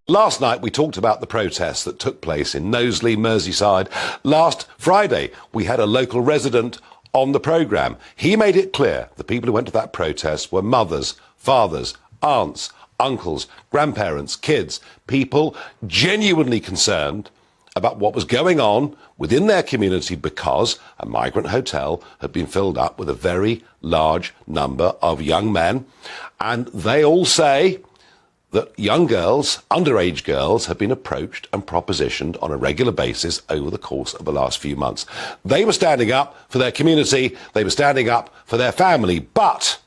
Last night we talked about the protests that took place in Knowsley, Merseyside. Last Friday we had a local resident on the programme. He made it clear the people who went to that protest were mothers, fathers, aunts, uncles, grandparents, kids, people genuinely concerned about what was going on within their community because a migrant hotel had been filled up with a very large number of young men. And they all say that young girls, underage girls, have been approached and propositioned on a regular basis over the course of the last few months. They were standing up for their community, they were standing up for their family, but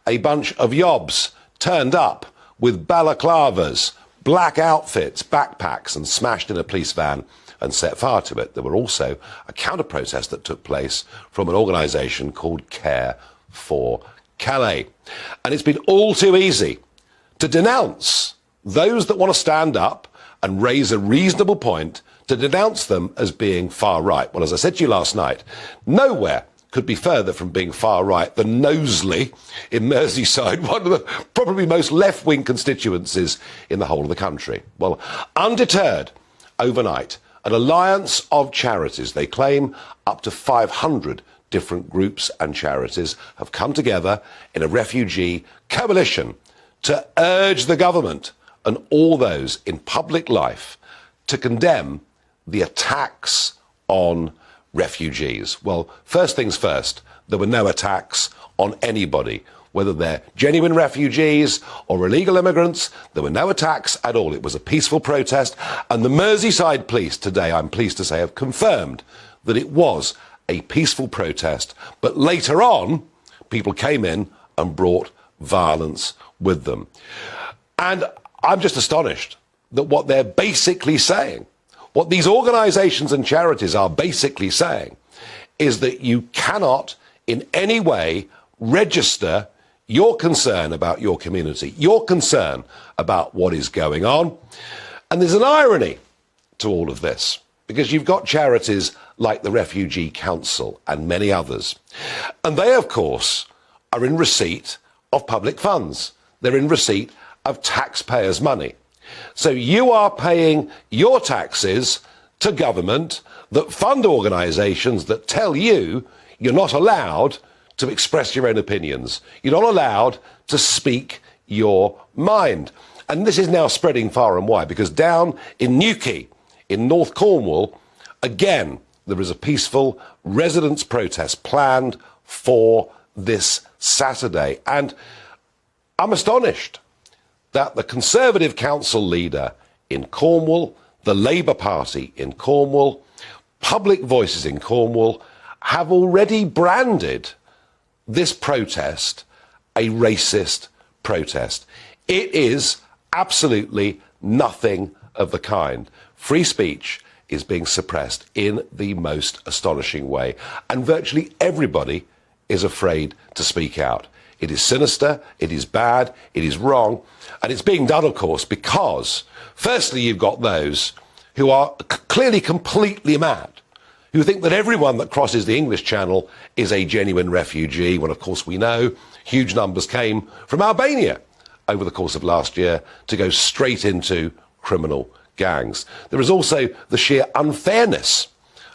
a bunch of yobs turned up with balaclavas, black outfits, backpacks, and smashed in a police van and set fire to it. There were also a counter-protest that took place from an organisation called Care for Calais. And it's been all too easy to denounce those that want to stand up and raise a reasonable point, to denounce them as being far right. Well, as I said to you last night, nowhere could be further from being far right than Knowsley in Merseyside, one of the probably most left-wing constituencies in the whole of the country. Well, undeterred, overnight, an alliance of charities, they claim up to 500 different groups and charities, have come together in a refugee coalition to urge the government and all those in public life to condemn the attacks on refugees. Well, first things first, there were no attacks on anybody, whether they're genuine refugees or illegal immigrants. There were no attacks at all. It was a peaceful protest, and the Merseyside police today, I'm pleased to say, have confirmed that it was a peaceful protest, but later on people came in and brought violence with them. And I'm just astonished that what they're basically saying, what these organisations and charities are basically saying, is that you cannot in any way register your concern about your community, your concern about what is going on. And there's an irony to all of this, because you've got charities like the Refugee Council and many others. And they, of course, are in receipt of public funds. They're in receipt of taxpayers' money. So you are paying your taxes to government that fund organisations that tell you you're not allowed to express your own opinions. You're not allowed to speak your mind. And this is now spreading far and wide, because down in Newquay, in North Cornwall, again, there is a peaceful residents' protest planned for this Saturday. And I'm astonished that the Conservative council leader in Cornwall, the Labour Party in Cornwall, public voices in Cornwall have already branded this protest a racist protest. It is absolutely nothing of the kind. Free speech is being suppressed in the most astonishing way, and virtually everybody is afraid to speak out. It is sinister, it is bad, it is wrong, and it's being done, of course, because firstly you've got those who are clearly completely mad, who think that everyone that crosses the English Channel is a genuine refugee, when of course we know huge numbers came from Albania over the course of last year to go straight into criminal gangs. There is also the sheer unfairness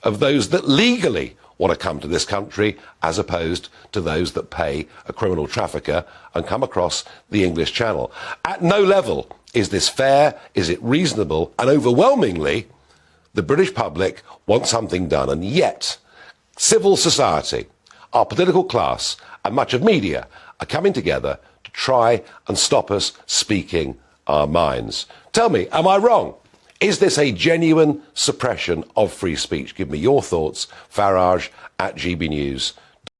of those that legally want to come to this country as opposed to those that pay a criminal trafficker and come across the English Channel. At no level is this fair, is it reasonable, and overwhelmingly the British public want something done, and yet civil society, our political class and much of media are coming together to try and stop us speaking our minds. Tell me, am I wrong? Is this a genuine suppression of free speech? Give me your thoughts, Farage at gbnews.com.